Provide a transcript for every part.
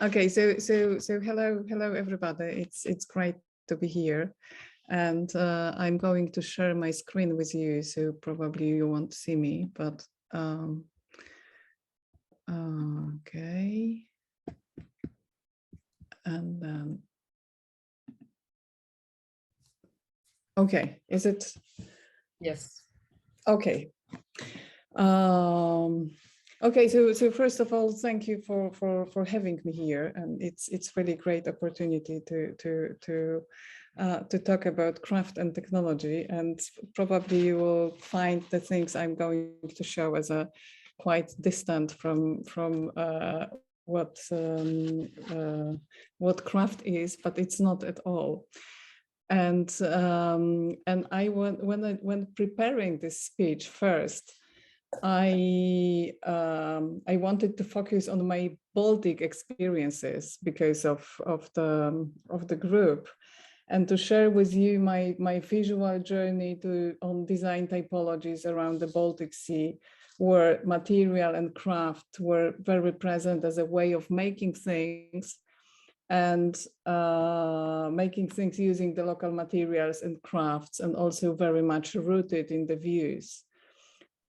Okay, so hello everybody. It's great to be here, and I'm going to share my screen with you. So probably you won't see me, but okay, and then okay, is it? Yes. Okay. Okay, so first of all, thank you for having me here, and it's really great opportunity to talk about craft and technology, and probably you will find the things I'm going to show as a quite distant from what craft is, but it's not at all. And I when preparing this speech first, I wanted to focus on my Baltic experiences because of the group, and to share with you my visual journey on design typologies around the Baltic Sea, where material and craft were very present as a way of making things, and making things using the local materials and crafts, and also very much rooted in the views.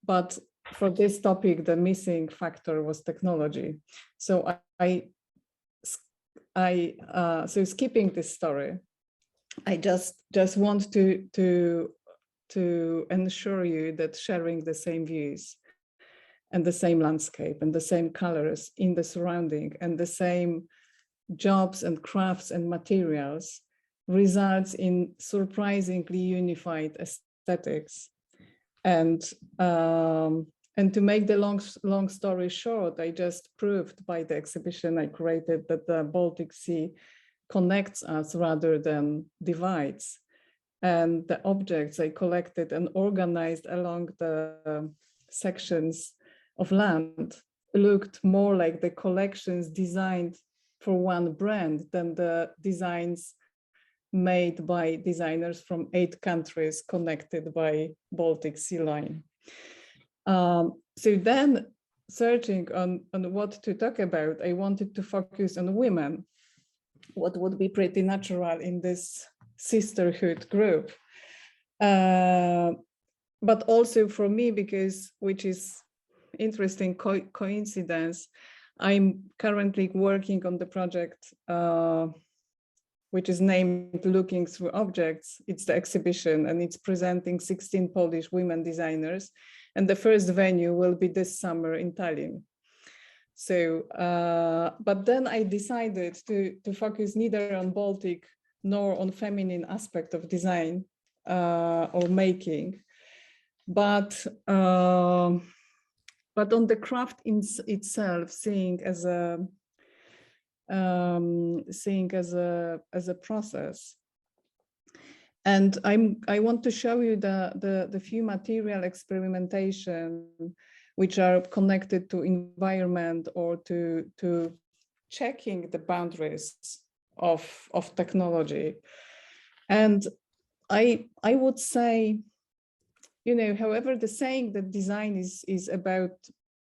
But for this topic, the missing factor was technology. So so skipping this story, I just want to ensure you that sharing the same views and the same landscape and the same colors in the surrounding and the same jobs and crafts and materials results in surprisingly unified aesthetics. And to make the long story short, I just proved by the exhibition I created that the Baltic Sea connects us rather than divides. And the objects I collected and organized along the sections of land looked more like the collections designed for one brand than the designs made by designers from 8 countries connected by Baltic Sea line. So then, searching on what to talk about, I wanted to focus on women, what would be pretty natural in this sisterhood group. But also for me, because, which is interesting coincidence, I'm currently working on the project which is named Looking Through Objects. It's the exhibition, and it's presenting 16 Polish women designers. And the first venue will be this summer in Tallinn. So, but then I decided to focus neither on Baltic nor on feminine aspect of design or making, but on the craft itself, seeing as a process. And I want to show you the few material experimentation which are connected to environment or to checking the boundaries of technology. And I would say, you know, however, the saying that design is about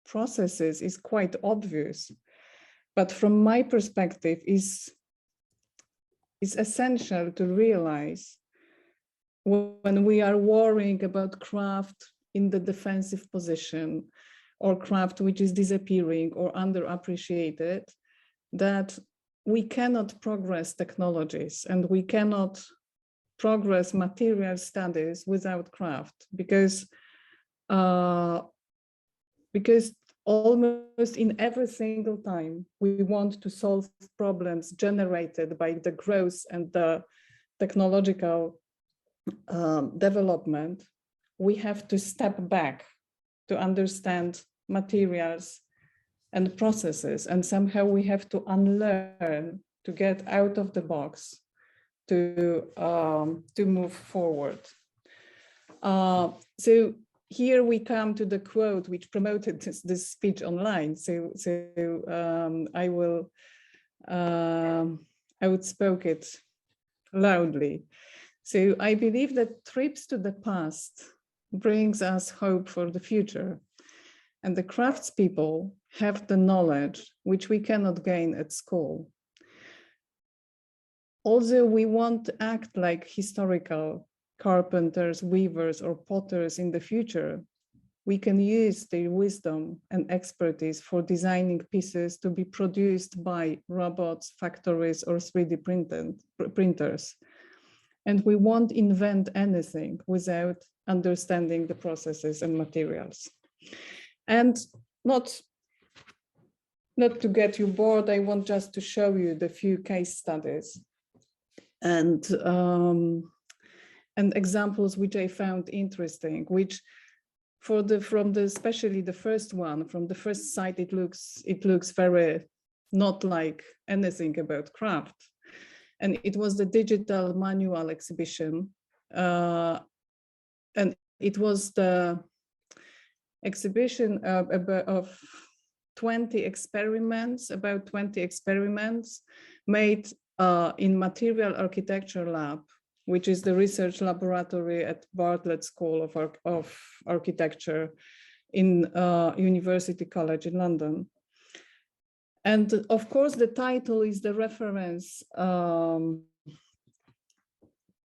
processes is quite obvious, but from my perspective is essential to realize when we are worrying about craft in the defensive position, or craft which is disappearing or underappreciated, that we cannot progress technologies and we cannot progress material studies without craft, because almost in every single time we want to solve problems generated by the growth and the technological development, we have to step back to understand materials and processes, and somehow we have to unlearn, to get out of the box, to move forward. So here we come to the quote which promoted this speech online. So I would spoke it loudly. So I believe that trips to the past brings us hope for the future, and the craftspeople have the knowledge which we cannot gain at school. Although we won't act like historical carpenters, weavers, or potters in the future, we can use their wisdom and expertise for designing pieces to be produced by robots, factories, or 3D printers. And we won't invent anything without understanding the processes and materials. And not to get you bored, I want just to show you the few case studies and examples which I found interesting, which especially the first one, from the first sight, it looks very not like anything about craft. And it was the digital manual exhibition. And it was the exhibition of 20 experiments, about 20 experiments made in Material Architecture Lab, which is the research laboratory at Bartlett School of Architecture in University College in London. And of course, the title is the reference to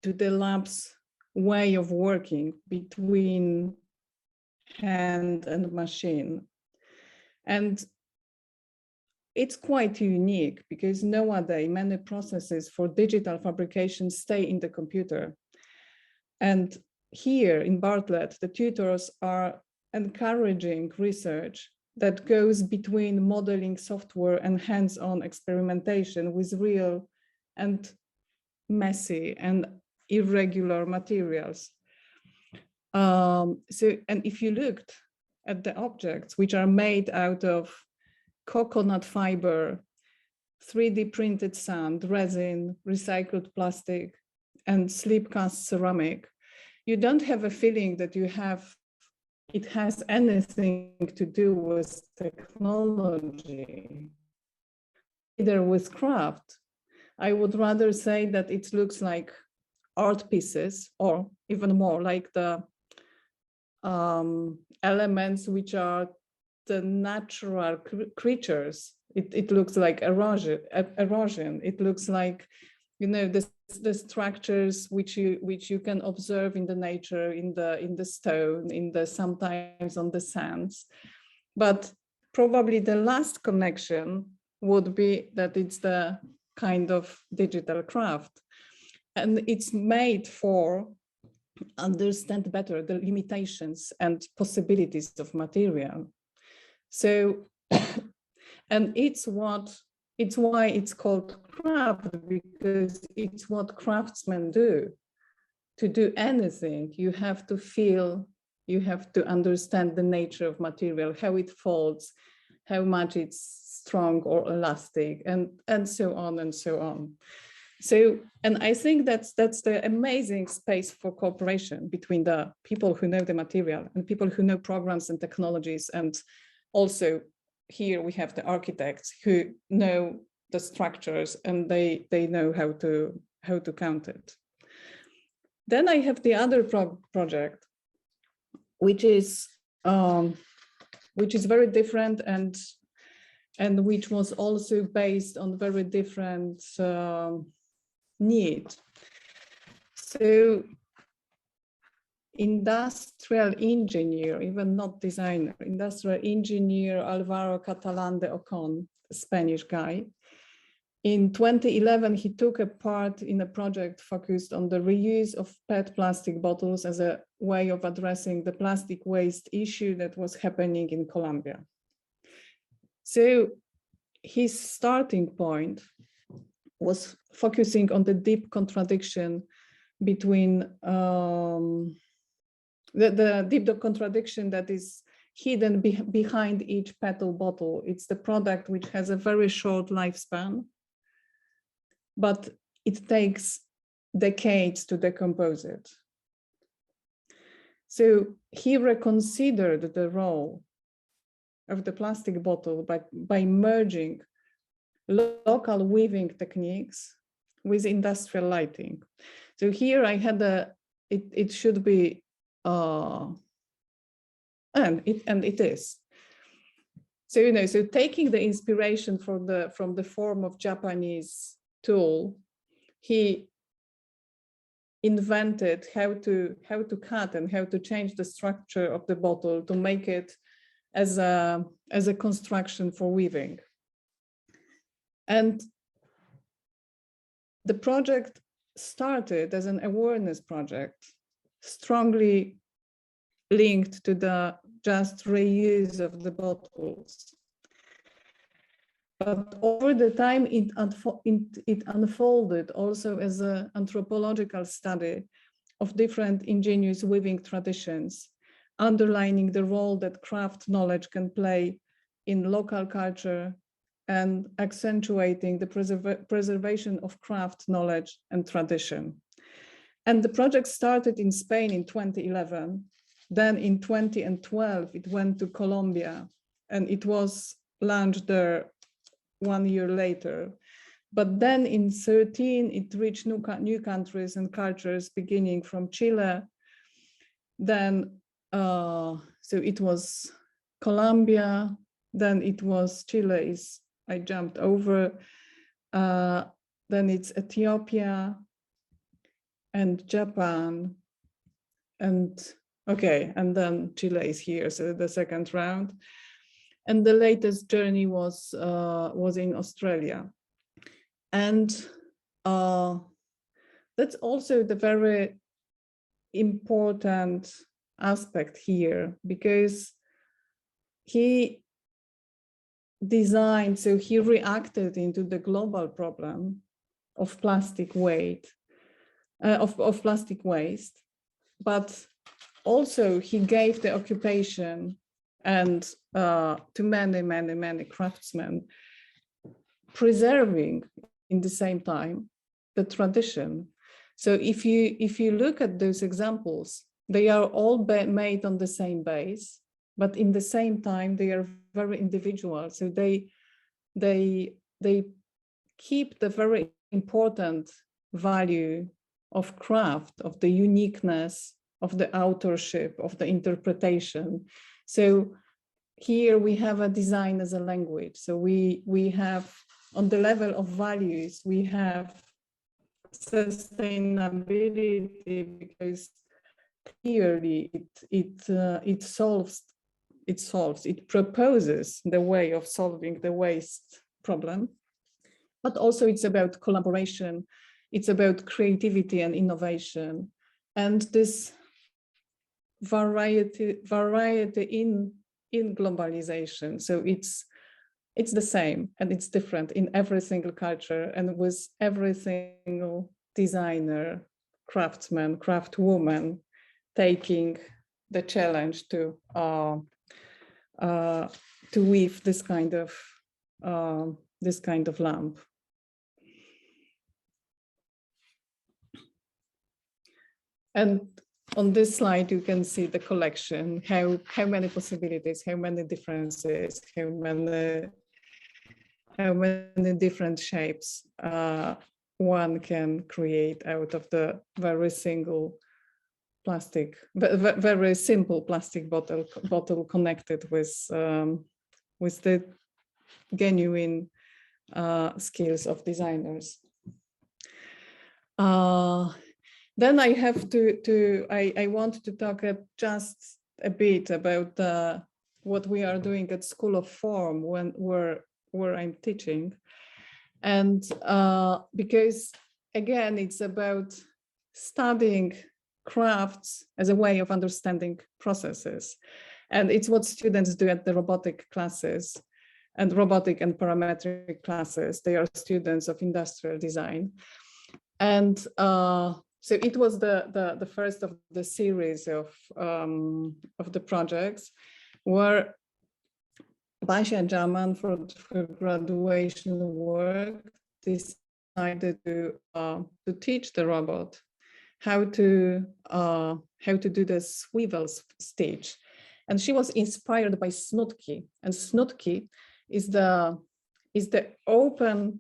the lab's way of working between hand and machine. And it's quite unique because nowadays many processes for digital fabrication stay in the computer. And here in Bartlett, the tutors are encouraging research that goes between modeling software and hands-on experimentation with real and messy and irregular materials. And if you looked at the objects which are made out of coconut fiber, 3D printed sand, resin, recycled plastic, and slip cast ceramic, you don't have a feeling that it has anything to do with technology, either with craft. I would rather say that it looks like art pieces, or even more like the elements which are the natural creatures. It looks like erosion. It looks like, you know, the structures which you can observe in the nature, in the stone, sometimes on the sands. But probably the last connection would be that it's the kind of digital craft, and it's made for understand better the limitations and possibilities of material. So, and it's why it's called craft, because it's what craftsmen do. To do anything, you have to feel, you have to understand the nature of material, how it folds, how much it's strong or elastic, and so on and so on. So, and I think that's the amazing space for cooperation between the people who know the material and people who know programs and technologies. And also here we have the architects who know the structures, and they know how to count it. Then I have the other project, which is very different and which was also based on very different need. So industrial engineer, even not designer, industrial engineer Alvaro Catalán de Ocon, a Spanish guy. In 2011, he took a part in a project focused on the reuse of PET plastic bottles as a way of addressing the plastic waste issue that was happening in Colombia. So his starting point was focusing on the deep contradiction between the deep contradiction that is hidden behind each petal bottle. It's the product which has a very short lifespan, but it takes decades to decompose it. So he reconsidered the role of the plastic bottle by merging local weaving techniques with industrial lighting. So here I had it should be, and it is. So, so taking the inspiration from the form of Japanese tool, he invented how to cut and how to change the structure of the bottle to make it as a construction for weaving. And the project started as an awareness project, strongly linked to the just reuse of the bottles. But over the time, it unfolded also as an anthropological study of different indigenous weaving traditions, underlining the role that craft knowledge can play in local culture and accentuating the preservation of craft knowledge and tradition. And the project started in Spain in 2011. Then in 2012, it went to Colombia, and it was launched there 1 year later. But then in 2013, it reached new countries and cultures, beginning from Chile. Then, so it was Colombia, then it was Chile, I jumped over. Then it's Ethiopia and Japan, and okay, and then Chile is here, so the second round. And the latest journey was in Australia. And that's also the very important aspect here, because he designed, so he reacted into the global problem of plastic waste, of plastic waste, but also he gave the occupation and to many craftsmen, preserving in the same time the tradition. So if you look at those examples, they are all made on the same base, but in the same time they are very individual. So they keep the very important value of craft, of the uniqueness, of the authorship, of the interpretation. So here we have a design as a language. So we have, on the level of values, we have sustainability, because clearly it proposes the way of solving the waste problem, but also it's about collaboration, it's about creativity and innovation, and this variety in globalization. So it's the same and it's different in every single culture, and with every single designer, craftsman, craftwoman taking the challenge to weave this kind of lamp. And on this slide, you can see the collection, how many possibilities, how many differences, how many different shapes one can create out of the very single plastic, very simple plastic bottle connected with the genuine skills of designers. Then I have I want to talk just a bit about what we are doing at School of Form where I'm teaching. And because again, it's about studying crafts as a way of understanding processes. And it's what students do at the robotic classes and robotic and parametric classes. They are students of industrial design. And so it was the first of the series of the projects where Basia and Jaman, for graduation work, decided to teach the robot how to do the Swivels Stage. And she was inspired by Snutki, and Snutki is the open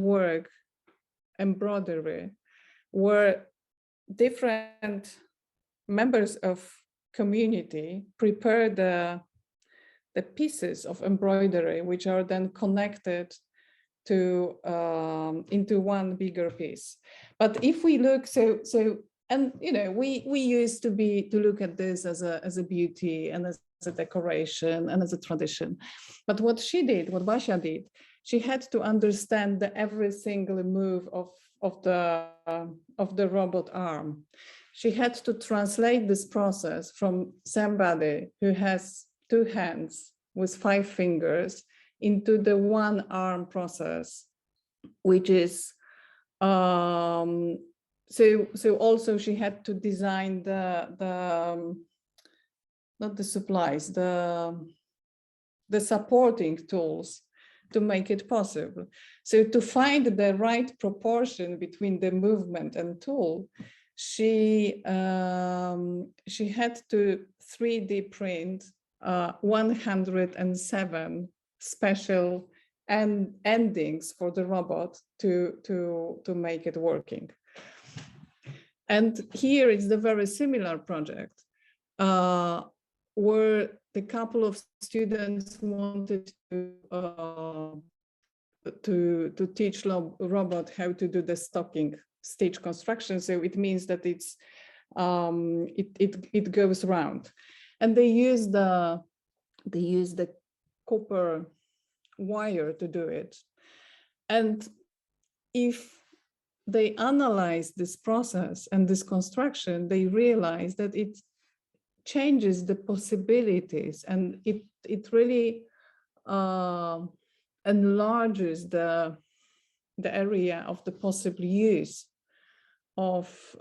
work embroidery, where different members of community prepare the the pieces of embroidery, which are then connected to into one bigger piece. But if we look, and you know, we used to look at this as a beauty and as a decoration and as a tradition. But what she did, what Basia did, she had to understand every single move of the robot arm. She had to translate this process from somebody who has 2 hands with 5 fingers into the one arm process, which is so also she had to design the not the supplies, the supporting tools to make it possible. So to find the right proportion between the movement and tool, she had to 3D print 107 special endings for the robot to make it working. And here it's the very similar project where the couple of students wanted to teach robot how to do the stocking stitch construction. So it means that it's it goes round, and they use the copper wire to do it. And if they analyze this process and this construction, they realize that it changes the possibilities, and it really enlarges the area of the possible use of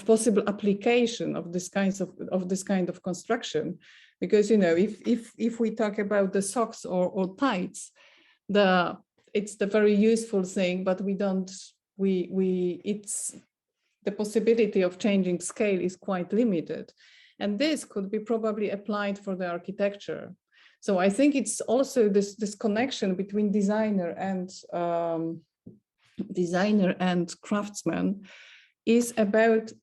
possible application of this kind of construction. Because, you know, if we talk about the socks or tights, it's the very useful thing, but it's the possibility of changing scale is quite limited. And this could be probably applied for the architecture. So I think it's also this connection between designer and craftsman is about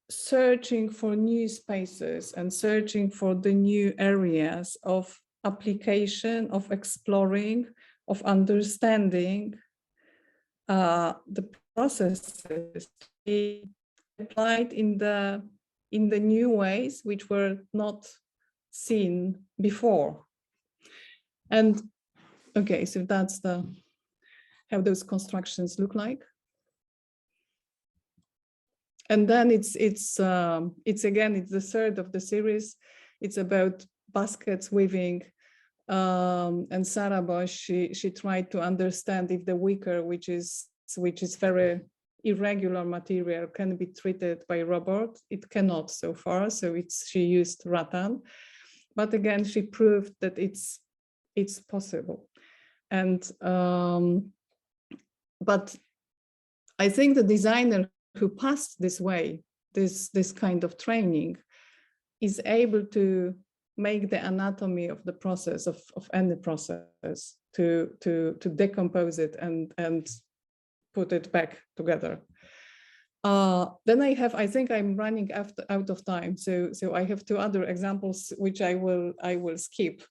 searching for new spaces and searching for the new areas of application, of exploring, of understanding the processes applied in the new ways which were not seen before. And okay, so that's how those constructions look like. And then it's again, it's the third of the series. It's about baskets weaving. And Sarah Bosch, she tried to understand if the wicker, which is very irregular material, can be treated by robot. It cannot so far, so she used rattan. But again, she proved that it's possible. And but I think the designer who passed this way, this kind of training, is able to make the anatomy of the process of any process, to decompose it and put it back together. Then I think I'm running out of time, so I have 2 other examples which I will skip.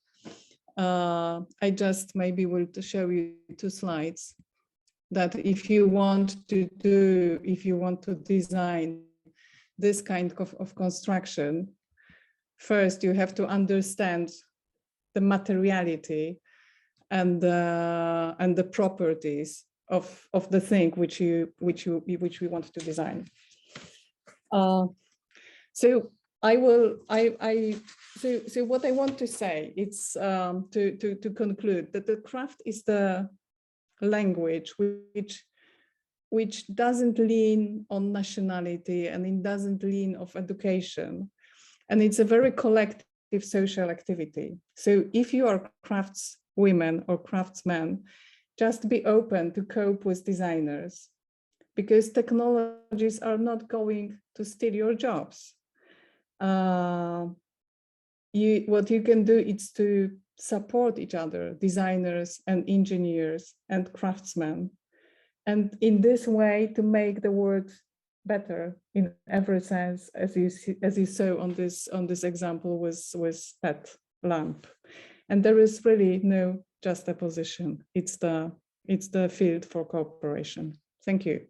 I just maybe will show you 2 slides that if you want to design this kind of construction, first you have to understand the materiality and the properties of the thing which we want to design. So what I want to say, it's to conclude that the craft is the language which doesn't lean on nationality, and it doesn't lean on education, and it's a very collective social activity. So if you are craftswomen or craftsmen, just be open to cope with designers, because technologies are not going to steal your jobs. What you can do is to support each other, designers and engineers and craftsmen, and in this way to make the world better in every sense, as you saw on this example with pet lamp. And there is really no juxtaposition. It's the field for cooperation. Thank you.